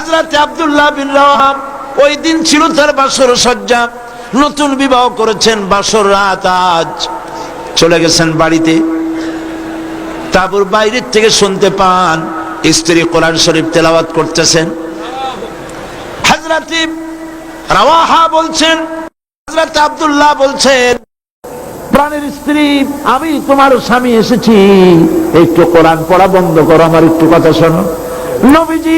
হযরত আব্দুল্লাহ বিন রাওয়াহা ওই দিন ছিল তার বাসর সজ্জা, নতুন বিবাহ করেছেন, বাসর রাত আজ। চলে গেছেন বাড়িতে, তারপর বাইরের থেকে শুনতে পান স্ত্রী কোরআন শরীফ তেলাওয়াত করতেছেন। হযরত রাওয়াহা বলছেন, হযরত আব্দুল্লাহ বলছেন, প্রাণের স্ত্রী, আমি তোমার স্বামী এসেছি, একটু কোরআন পড়া বন্ধ করো, আমার একটু কথা শোনো। নবীজি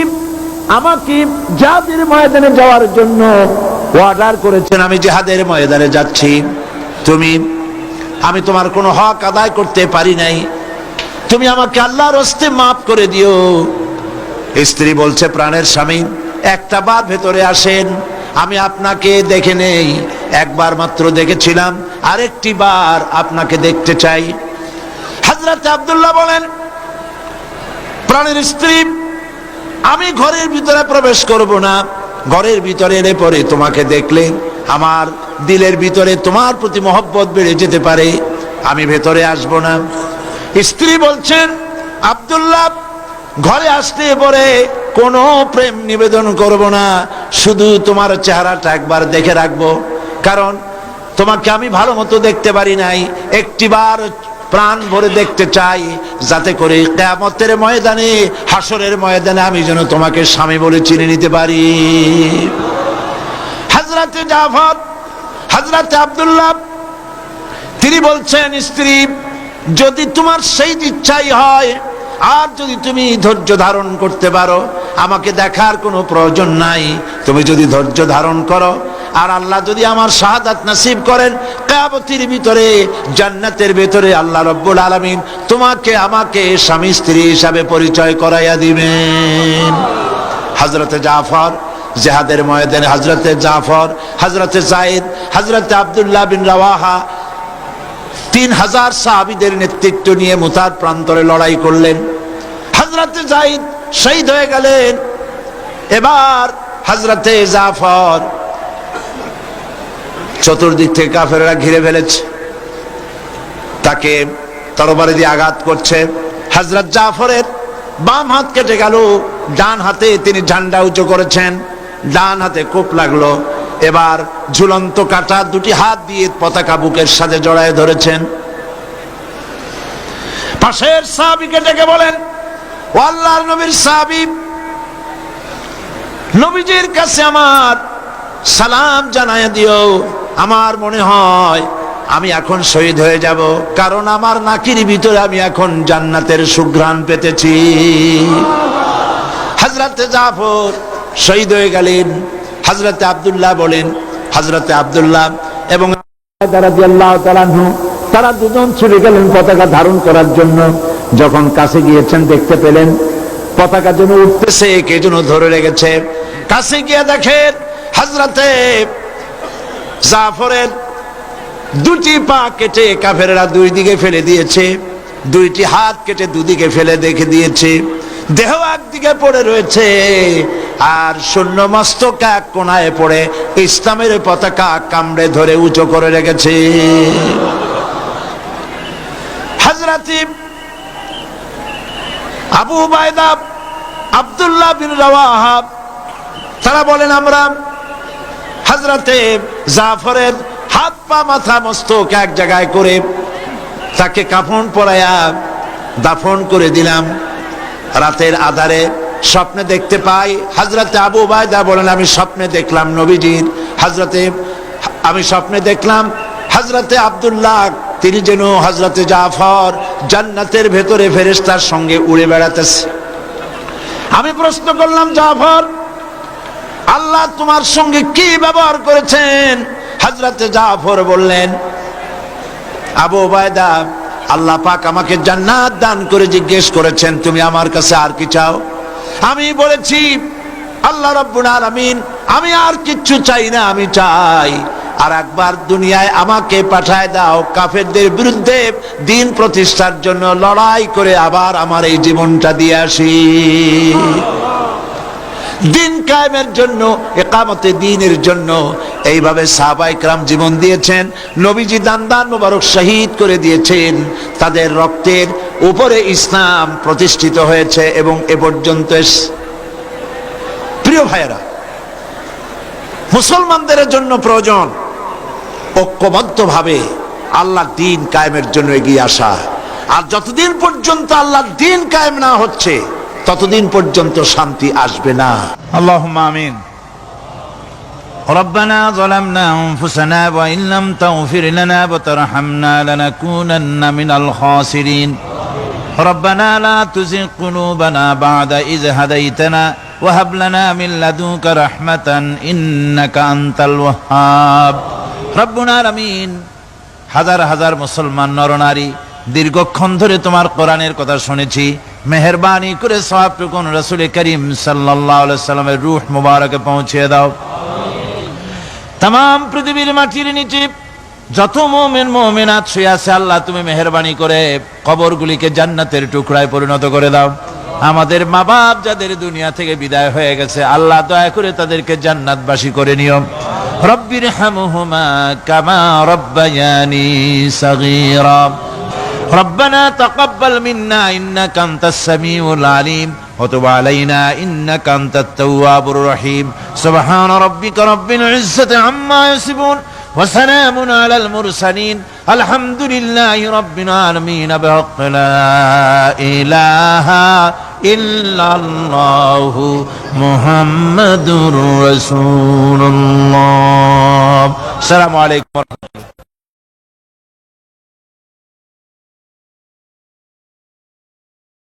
আমাকে জিহাদের ময়দানে যাওয়ার জন্য অর্ডার করেছেন, আমি জিহাদের ময়দানে যাচ্ছি, আমি তোমার কোনো হক আদায় করতে পারি নাই, তুমি আমাকে আল্লাহর হস্তে মাফ করে দিও। স্ত্রী বলছে, প্রাণের স্বামী, একটা বার ভেতরে আসেন, আমি আপনাকে দেখে নেই, একবার মাত্র দেখেছিলাম, আরেকটি বার আপনাকে দেখতে চাই। হযরত আব্দুল্লাহ বলেন, প্রাণের স্ত্রী, আমি ঘরের ভিতরে প্রবেশ করব না, ঘরের ভিতরে এলে পরে তোমাকে দেখলে আমার দিলের ভিতরে তোমার প্রতি মহব্বত বেড়ে যেতে পারে, আমি ভেতরে আসব না। স্ত্রী বলছেন, আব্দুল্লাহ, ঘরে আসতে পরে কোনো প্রেম নিবেদন করব না, শুধু তোমার চেহারাটা একবার দেখে রাখবো, কারণ তোমাকে আমি ভালো মতো দেখতে পারি নাই, একটিবার প্রাণ ভরে দেখতে চাই, যাতে করে কিয়ামতের ময়দানে, হাসরের ময়দানে আমি যেন তোমাকে স্বামী বলে চিনে নিতে পারি। হযরত জাফর, হযরত আব্দুল্লাহ তিনি বলছেন, স্ত্রী, যদি তোমার সেই ইচ্ছাই হয়, আর যদি তুমি ধৈর্য ধারণ করতে পারো, আমাকে দেখার কোনো প্রয়োজন নাই, তুমি যদি ধৈর্য ধারণ করো, আর আল্লাহ যদি আমার শাহাদাত নসিব করেন, কিয়ামতের ভিতরে, জান্নাতের ভিতরে আল্লাহ রাব্বুল আলামিন তোমাকে আমাকে স্বামী স্ত্রী হিসাবে পরিচয় করাইয়া দিবেন। হযরতে জাফর জিহাদের ময়দানে, হযরতে জাফর, হযরতে যায়েদ, হযরতে আব্দুল্লাহ বিন রাওয়াহা 3000 সাহাবীদের নেতৃত্ব নিয়ে মুতার প্রান্তরে লড়াই করলেন। হযরতে যায়েদ শহীদ হয়ে গেলেন। এবার হযরতে জাফর, চতুর্দিক থেকে কাফেররা ঘিরে ফেলেছে, তাকে তরবারি দিয়ে আঘাত করছে। হযরত জাফরের বাম হাত কেটে গেল, ডান হাতে তিনি ঝান্ডা উঁচু করেছেন, ডান হাতে কোপ লাগলো। এবার ঝুলন্ত কাটা দুটি হাত দিয়ে পতাকা বুকের সাথে জড়ায় ধরেছেন। পাশের সাহাবীকে ডেকে বলেন, ও আল্লাহর নবীর সাহাবী, নবীজির কাছে আমার সালাম জানায় দিও, আমার মনে হয় আমি এখন শহীদ হয়ে যাব, কারণ আমার নাকির ভিতরে আমি এখন জান্নাতের সুঘ্রাণ পেতেছি। হযরতে জাফর শহীদ হয়ে গেলেন। হযরতে আব্দুল্লাহ বলেন, হযরতে আব্দুল্লাহ এবং রাদিয়াল্লাহু তাআলা আনহু, তারা দুজন ছুটে গেলেন পতাকা ধারণ করার জন্য। যখন কাছে গিয়েছেন, দেখতে পেলেন পতাকা যেন উঠতেছে, কে যেন ধরে রেখেছে। কাছে গিয়ে দেখেন হযরতে জাফরের দুটি পা কেটে কাফেররা দুই দিকে ফেলে দিয়েছে, দুইটি হাত কেটে দুদিকে ফেলে দেখে দিয়েছে, দেহ একদিকে পড়ে রয়েছে, আর শূন্য মস্তক এক কোণায় পড়ে ইসলামের পতাকা কামড়ে ধরে উঁচু করে রেখেছে। হযরত আবু উবাইদা, আব্দুল্লাহ বিন রাওয়াহা, তারা বলেন, আমরা হযরতে জাফরের হাত পা মাথা মস্তক এক জায়গায় করে তাকে কাফন পরাইয়া দাফন করে দিলাম। রাতের আধারে স্বপ্নে দেখতে পাই, হযরতে আবু উবাইদা বলেন, আমি স্বপ্নে দেখলাম নবীজির, আমি স্বপ্নে দেখলাম হযরতে আব্দুল্লাহ, তিনি যেন হযরতে জাফর জান্নাতের ভেতরে ফেরেশতার সঙ্গে উড়ে বেড়াতেছে। আমি প্রশ্ন করলাম, জাফর, আল্লাহ তোমার সঙ্গে কি ব্যবহার করেছেন? হযরতে জাফর বললেন, আবু উবাইদা, আল্লাহ পাক আমাকে জান্নাত দান করে জিজ্ঞেস করেছেন, তুমি আমার কাছে আর কি চাও? আমি বলেছি, আল্লাহ রাব্বুল আলামিন, আমি আর কিচ্ছু চাই না, আমি চাই আর একবার দুনিয়ায় আমাকে পাঠায় দাও, কাফেরদের বিরুদ্ধে দিন প্রতিষ্ঠার জন্য লড়াই করে আবার আমার এই জীবনটা দিয়ে আসি, দিন কায়েমের জন্য, ইকামতে দ্বীনের জন্য। এইভাবে সাহাবায়ে কেরাম জীবন দিয়েছেন। নবীজি দান মোবারক শহীদ করে দিয়েছেন, তাদের রক্তের উপরে ইসলাম প্রতিষ্ঠিত হয়েছে এবং এ পর্যন্ত। প্রিয় ভাইয়েরা, মুসলমানদের জন্য প্রয়োজন ঐক্যবদ্ধভাবে আল্লাহর দ্বীন কায়েমের জন্য এগিয়ে আসা। আর যতদিন পর্যন্ত আল্লাহর দ্বীন কায়েম না হচ্ছে ততদিন পর্যন্ত শান্তি আসবে না। اللهم آمين. ربنا ظلمنا أنفسنا وإن لم تغفر لنا وترحمنا لنكونن من الخاسرين. ربنا لا تزغ قلوبنا بعد إذ هديتنا وهب لنا من لدنك رحمة إنك أنت الوهاب. ربنا العالمين, হাজার হাজার মুসলমান নরনারী দীর্ঘক্ষণ ধরে তোমার কোরআনের কথা শুনেছি, মেহেরবানি করে সওয়াবটুকু রাসূল করিম সাল্লাল্লাহু আলাইহি সাল্লামের রূহ মুবারকে পৌঁছে দাও। तमाम পৃথিবীর মাটির নিচে যত মুমিন মুমিনাত শুয়ে আছে, আল্লাহ তুমি মেহেরবানি করে কবরগুলিকে জান্নাতের টুকরায় পরিণত করে দাও। আমাদের মা বাপ যাদের দুনিয়া থেকে বিদায় হয়ে গেছে, আল্লাহ দয়া করে তাদেরকে জান্নাতবাসী করে নিও। রব্বিরহামহুমা কামা রব্বায়ানি সগীরা। ربنا تقبل منا إنك أنت السميع العليم وتب علينا إنك أنت التواب الرحيم. سبحان ربك رب العزة عما يصفون وسلام على المرسلين الحمد لله رب العالمين بحق لا إله إلا الله محمد رسول الله. السلام عليكم ورحمة الله.